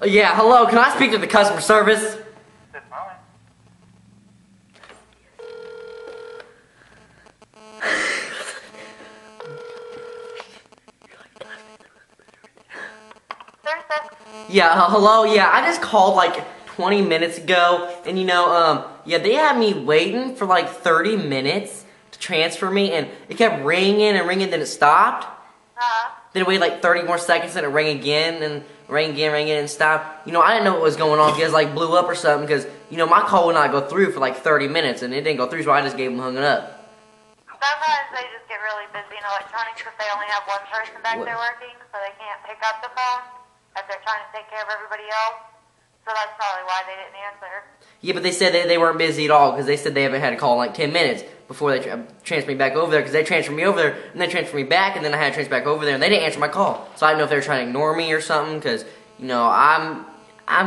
Yeah, hello, can I speak to the customer service? This moment. Yeah, hello, yeah, I just called like 20 minutes ago, and yeah, they had me waiting for like 30 minutes to transfer me, and it kept ringing and ringing, then it stopped. Then it waited like 30 more seconds, and it rang again, and rang again, and stopped. I didn't know what was going on, because it like blew up or something, because, my call would not go through for like 30 minutes, and it didn't go through, so I just gave them hung it up. Sometimes they just get really busy in electronics because they only have one person back there working, so they can't pick up the phone as they're trying to take care of everybody else. So that's probably why they didn't answer. Yeah, but they said they weren't busy at all, because they said they haven't had a call in like 10 minutes before they transferred me back over there, because they transferred me over there, and then transferred me back, and then I had to transfer back over there, and they didn't answer my call. So I didn't know if they were trying to ignore me or something, because, I'm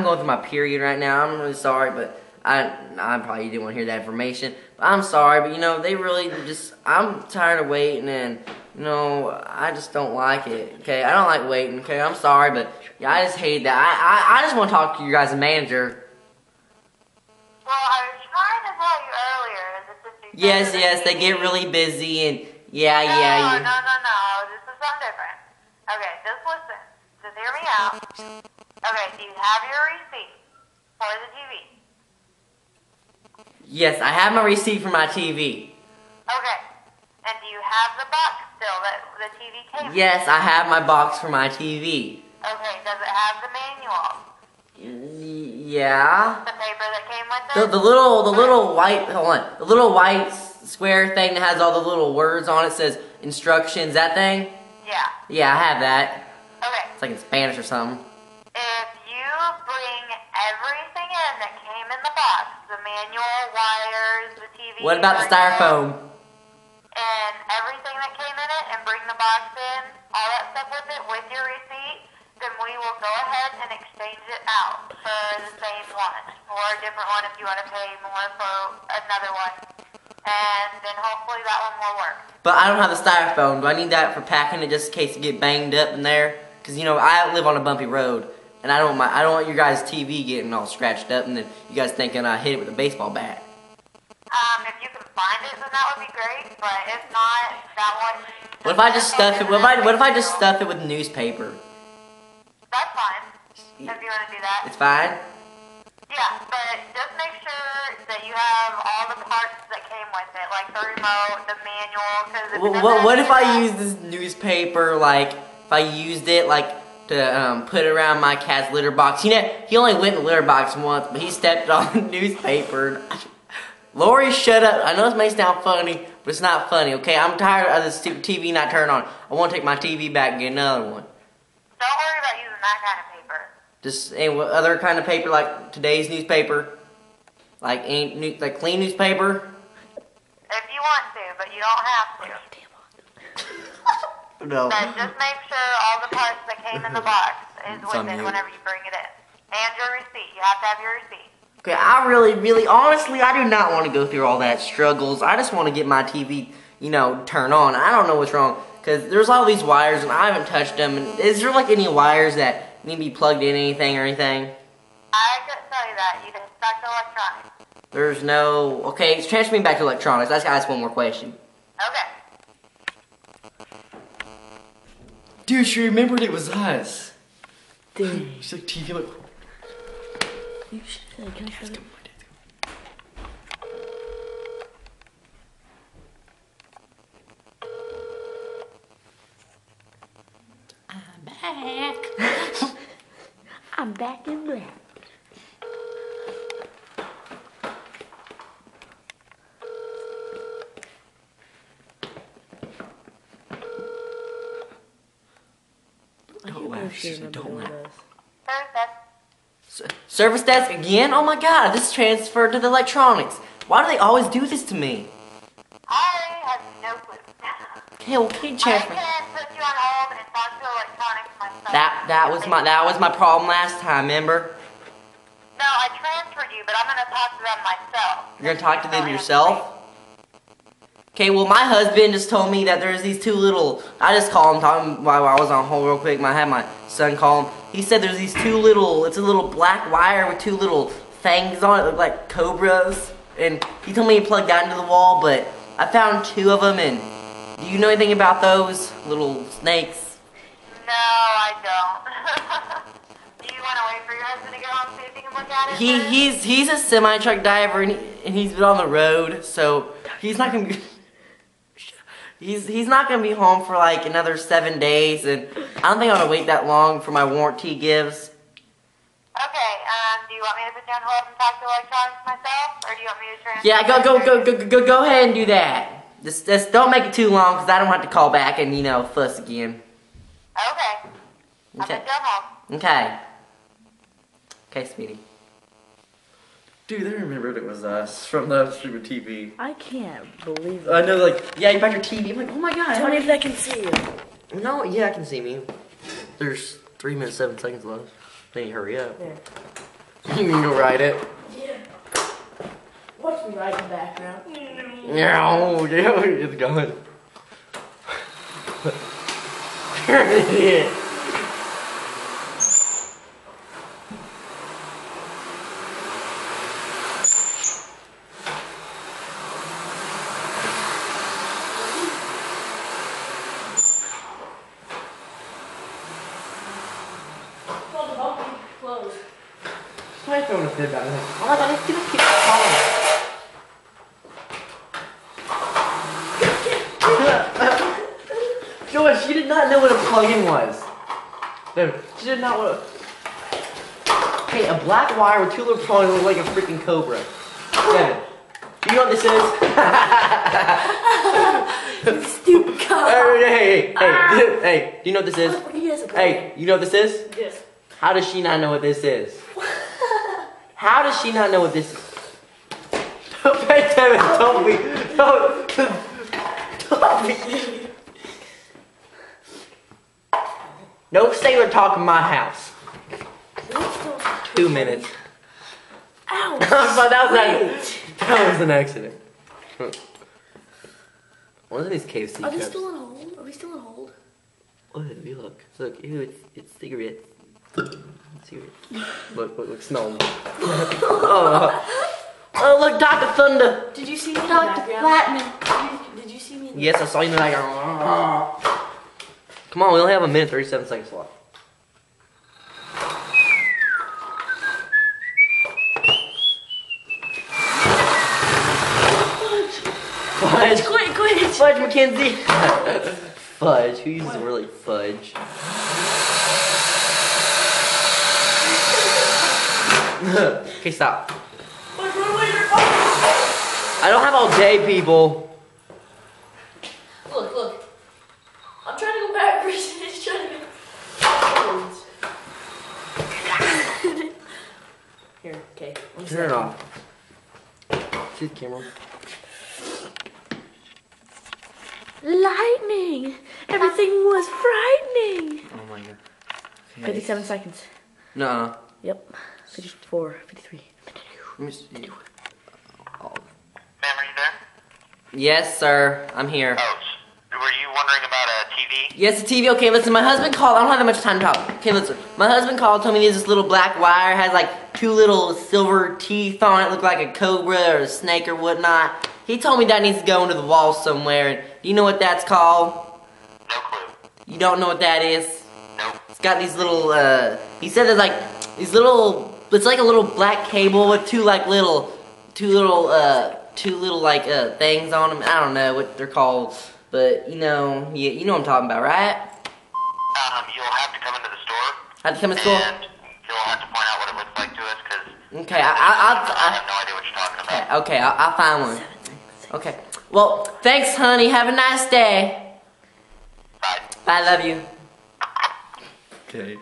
going through my period right now. I'm really sorry, but I probably didn't want to hear that information. But I'm sorry, but, they really just, I'm tired of waiting, and, I just don't like it, okay? I don't like waiting, okay? I'm sorry, but, yeah, I just hate that. I just want to talk to you guys' manager. Well, I was trying to tell you earlier. Yes, they get really busy, and, yeah. No, this is something different. Okay, just listen. Just hear me out. Okay, do you have your receipt for the TV? Yes, I have my receipt for my TV. Okay. And do you have the box still that the TV came in? Yes, I have my box for my TV. Okay, does it have the manual? Yeah. The paper that came with it? The little white, hold on, the little white square thing that has all the little words on it says instructions, that thing? Yeah. Yeah, I have that. Okay. It's like in Spanish or something. If you bring everything in that came in the box, the manual, wires, the TV... What about the styrofoam? And everything that came in it, and bring the box in, all that stuff with it, with your receipt, then we will go ahead and exchange it out for the same one, or a different one if you want to pay more for another one. And then hopefully that one will work. But I don't have the styrofoam. Do I need that for packing it just in case it get banged up in there? Because, I live on a bumpy road, and I don't want your guys' TV getting all scratched up, and then you guys thinking I hit it with a baseball bat. If you can find it, then that would be great. But if not, that one. What if I just stuff it? What if I just stuff it with newspaper? That's fine. If you want to do that. It's fine. Yeah, but just make sure that you have all the parts that came with it, like the remote, the manual. What if I use this newspaper? Like, if I used it like to put it around my cat's litter box. He only went in the litter box once, but he stepped on the newspaper. Lori, shut up. I know this may sound funny, but it's not funny, okay? I'm tired of this stupid TV not turning on. I want to take my TV back and get another one. Don't worry about using that kind of paper. Just any other kind of paper, like today's newspaper? Like clean newspaper? If you want to, but you don't have to. No. But just make sure all the parts that came in the box is with it whenever you bring it in. And your receipt. You have to have your receipt. Okay, I really, honestly, I do not want to go through all that struggles. I just want to get my TV, turn on. I don't know what's wrong, because there's all these wires, and I haven't touched them. And is there, like, any wires that need to be plugged in anything or anything? I couldn't tell you that. You just back to electronics. There's no... Okay, transfer me back to electronics. I just gotta ask one more question. Okay. Dude, she remembered it was us. Dang. She's like, TV, like... You should say, can I show you? I'm back. I'm back in black. Don't laugh. She said, don't laugh. Thursday. Service desk again? Oh my god, this is transferred to the electronics. Why do they always do this to me? I have no clue. Okay, well, can you transfer? I can put you on hold and talk to electronics myself. That was my problem last time, remember? No, I transferred you, but I'm gonna talk to them myself. You're gonna talk to them yourself? Okay, well, my husband just told me that there's these two little... I just called him, talking while I was on hold real quick. I had my son call him. he said there's these two little, it's a little black wire with two little fangs on it, look like cobras. And he told me he plugged that into the wall, but I found two of them. And do you know anything about those little snakes? No, I don't. Do you want to wait for your husband to get home so you can look at it? He's a semi-truck driver, and he's been on the road, so he's not gonna be he's not gonna be home for like another 7 days, and I don't think I want to wait that long for my warranty gives. Okay, do you want me to put you on hold and talk to electronics myself, or do you want me to transfer? Yeah, go ahead and do that. Just don't make it too long, because I don't have to call back and, you know, fuss again. Okay. I'll put you on hold. Okay. Okay, sweetie. Dude, they remembered it was us from the stupid TV. I can't believe it. I know, like, Yeah, you found your TV. I'm like, oh my god. Tell me if they can see you. No, yeah, I can see me. There's 3 minutes, 7 seconds left. Then you hurry up. There. You can go ride it. Yeah. Watch me right in the background. Yeah, it's going. My phone is dead. Oh my god, it's gonna keep calling. Joy, she did not know what a plug-in was. No, she did not want to. Hey, a black wire with two little prongs that look like a freaking cobra. Devin, do you know what this is? Stupid car. Hey, do you know what this is? Yes, Hey, you know what this is? Yes. How does she not know what this is? How does she not know what this is? Don't pay attention, don't be. No sailor talk in my house. 2 minutes. Ow. that was an accident. What are these KFC Are they cups? still on hold? Are we still on hold? Oh, look, ew, it's cigarettes. Cigarettes. Look, smell them. Oh, look, Dr. Thunder. Did you see me in the Dr. background? Flatman. Did you see me in Yes, I saw you in the background. Come on, we only have 1 minute, 37 seconds left. Fudge. Quick. Fudge, Mackenzie. Fudge. Who uses the word like fudge? Okay, stop. I don't have all day, people. Look. I'm trying to go backwards. It's trying to go. Here, okay. Turn it off. See the camera. Lightning! Everything was frightening! Oh my god. Okay. 57 seconds. Nuh-uh. Yep. 54, 53. Let me see. Oh. Ma'am, are you there? Yes, sir. I'm here. Oh, were you wondering about a TV? Yes, the TV. Okay, listen, my husband called. I don't have that much time to talk. Okay, listen. My husband called, told me there's this little black wire, has like 2 little silver teeth on it, look like a cobra or a snake or whatnot. He told me that needs to go into the wall somewhere. Do you know what that's called? No clue. You don't know what that is? Nope. It's got these little, he said there's like, these little, it's like a little black cable with two little things on them. I don't know what they're called, but you know what I'm talking about, right? You'll have to come into the store. I have to come to school? And you'll have to point out what it looks like to us, because Okay, I have no idea what you're talking about. okay, I'll find one. Okay. Well, thanks, honey. Have a nice day. Bye. Bye, love you. okay.